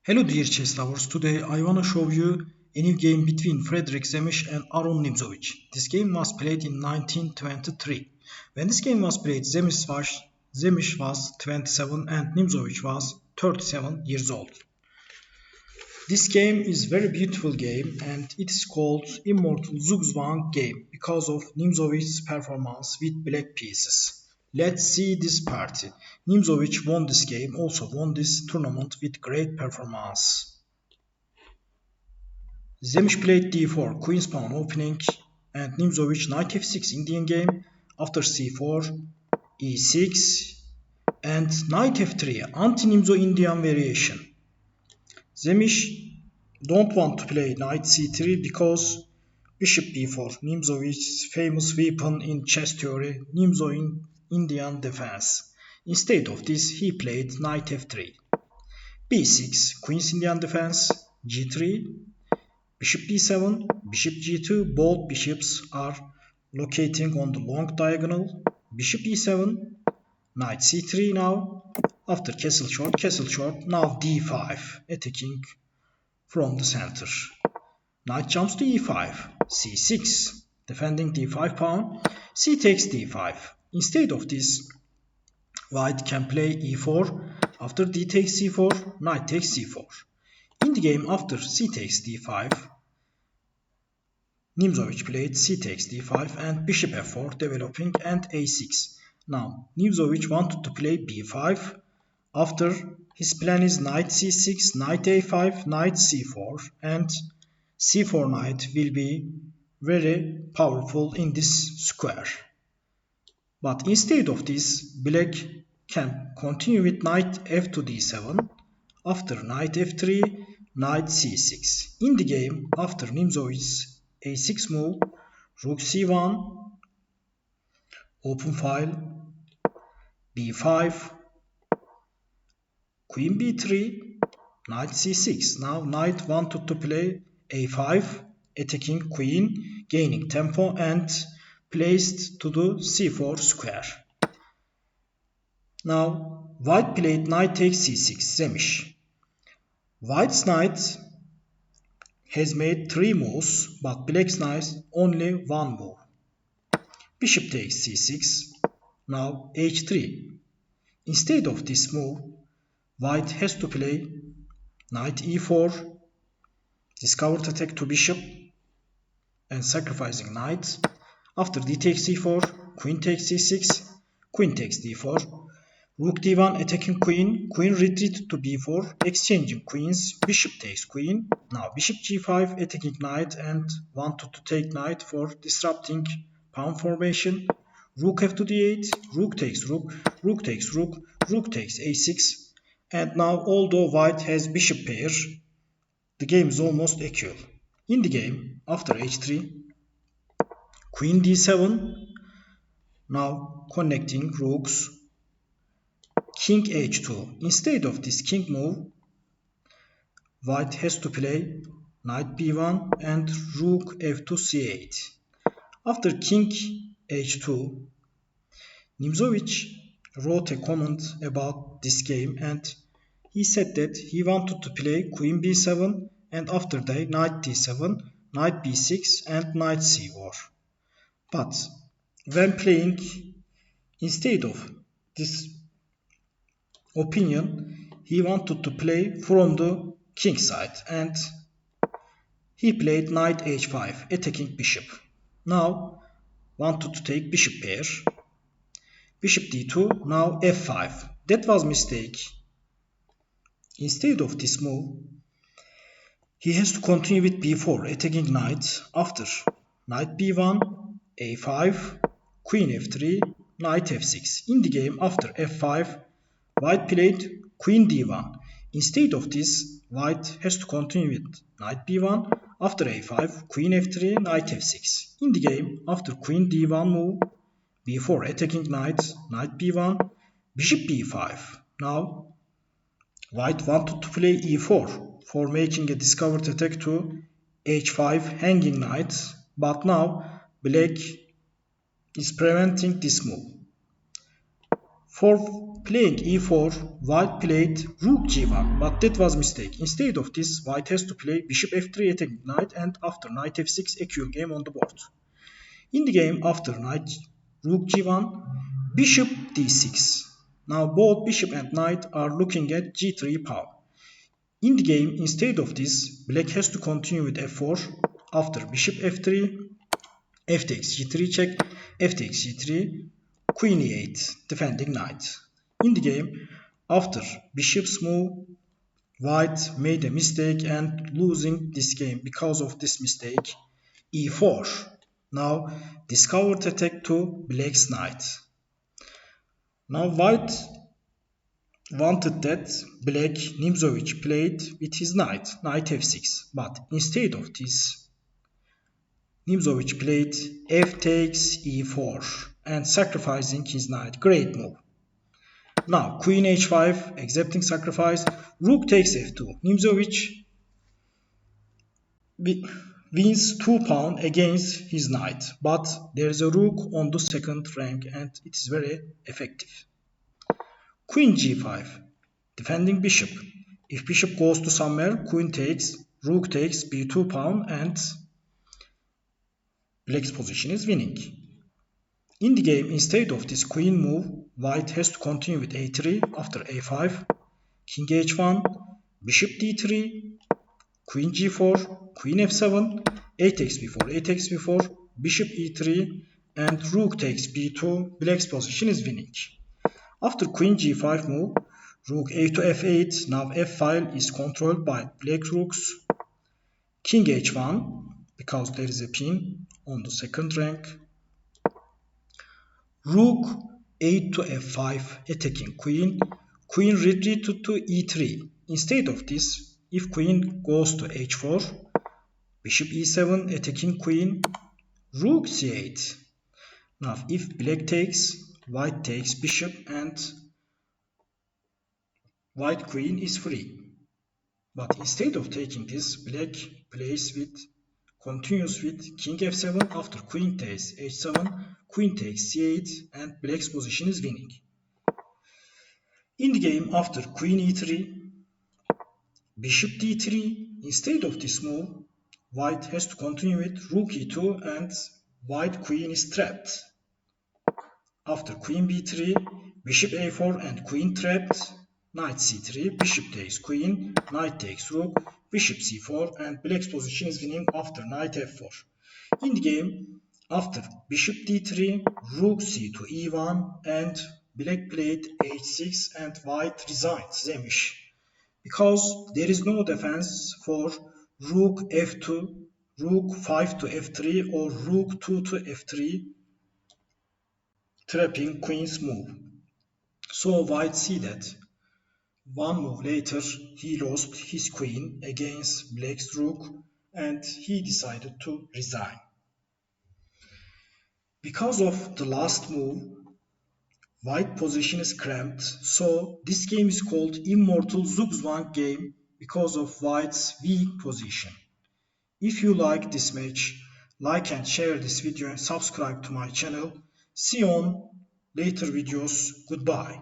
Hello dear chess lovers, today I wanna show you a new game between Friedrich SAEMISCH and ARON Nimzowitsch. This game was played in 1923. When this game was played, SAEMISCH was 27 and Nimzowitsch was 37 years old. This game is a very beautiful game and it is called Immortal Zugzwang game because of Nimzowicz's performance with black pieces. Let's see this party. Nimzowitsch won this game, also won this tournament with great performance. SAEMISCH played d4, queen's pawn opening, and Nimzowitsch knight f6 Indian game. After c4, e6, and knight f3, anti-Nimzo Indian variation. SAEMISCH don't want to play knight c3 because bishop b4, Nimzowicz's famous weapon in chess theory, Nimzo in Indian defense. Instead of this, he played knight f3, b6, queen's Indian defense, g3, bishop b7, bishop g2. Both bishops are locating on the long diagonal. Bishop e7, knight c3 now. After castle short, now d5, attacking from the center. Knight jumps to e5, c6, defending d5 pawn, c takes d5. Instead of this, white can play e4. After d takes c4, knight takes c4. In the game after c takes d5, Nimzowitsch played c takes d5 and bishop f4 developing and a6. Now Nimzowitsch wanted to play b5. After his plan is knight c6, knight a5, knight c4, and c4 knight will be very powerful in this square. But instead of this, black can continue with knight f to d7. After knight f3, knight c6. In the game, after Nimzowicz's a6 move, rook c1, open file, b5, queen b3, knight c6. Now knight wanted to play a5, attacking queen, gaining tempo and placed to the c4 square. Now white played knight takes c6, SAEMISCH. White's knight has made 3 moves, but black's knight only 1 move. Bishop takes c6, now h3. Instead of this move, white has to play knight e4, discovered attack to bishop and sacrificing knight. After d takes c4, queen takes c6, queen takes d4, rook d1 attacking queen, queen retreat to b4, exchanging queens, bishop takes queen. Now bishop g5 attacking knight and wanted to take knight for disrupting pawn formation. Rook f to d8, rook takes rook, rook takes rook, rook takes a6. And now although white has bishop pair, the game is almost equal. In the game, after h3, queen d7, now connecting rooks, king h2. Instead of this king move, white has to play knight b1 and rook f2 c8. After king h2, Nimzowitsch wrote a comment about this game and he said that he wanted to play queen b7 and after that knight d7, knight b6 and knight c4. But when playing, instead of this opinion, he wanted to play from the king side and he played knight h5 attacking bishop. Now wanted to take bishop pair, bishop d2, now f5. That was mistake. Instead of this move, he has to continue with b4 attacking knight. After knight b1, a5, queen f3, knight f6. In the game after f5, white played queen d1. Instead of this, white has to continue with knight b1. After a5, queen f3, knight f6. In the game after queen d1 move, b4 attacking knight, knight b1, bishop b5. Now white wanted to play e4 for making a discovered attack to h5 hanging knight, but now black is preventing this move. For playing e4, white played rook g1, but that was mistake. Instead of this, white has to play bishop f3 attacking knight, and after knight f6 a cure game on the board. In the game after knight rook g1, bishop d6. Now both bishop and knight are looking at g3 pawn. In the game instead of this, black has to continue with f4 after bishop f3, f takes g3 check, f takes g3, queen e8 defending knight. In the game after bishop's move, white made a mistake and losing this game because of this mistake, e4. Now discovered attack to black's knight. Now white wanted that black Nimzowitsch played with his knight, knight f6, but instead of this, Nimzowitsch played f takes e4 and sacrificing his knight. Great move. Now queen h5 accepting sacrifice, rook takes f2. Nimzowitsch wins 2 pawn against his knight, but there is a rook on the second rank and it is very effective. Queen g5 defending bishop. If bishop goes to somewhere, queen takes, rook takes b2 pawn and black's position is winning. In the game instead of this queen move, white has to continue with a3 after a5, king h1, bishop d3, queen g4, queen f7, a takes b4, a takes b4, bishop e3 and rook takes b2, black's position is winning. After queen g5 move, rook a to f8, now f file is controlled by black rooks, king h1 because there is a pin on the second rank, rook a to f5 attacking queen, queen retreated to e3. Instead of this, if queen goes to h4, bishop e7 attacking queen, rook c8. Now if black takes, white takes bishop and white queen is free. But instead of taking this, black continues with king f7 after queen takes h7, queen takes c8 and black's position is winning. In the game after queen e3, bishop d3, instead of this move, white has to continue with rook e2 and white queen is trapped. After queen b3, bishop a4 and queen trapped, knight c3, bishop takes queen, knight takes rook, bishop c4 and black's position is winning after knight f4. In the game, after bishop d3, rook c to e1 and black played h6 and white resigned SAEMISCH because there is no defense for rook f2, rook 5 to f3 or rook 2 to f3 trapping queen's move. So white see that. One move later, he lost his queen against black's rook and he decided to resign. Because of the last move, white position is cramped, so this game is called Immortal Zugzwang game because of white's weak position. If you like this match, like and share this video and subscribe to my channel. See you on later videos. Goodbye.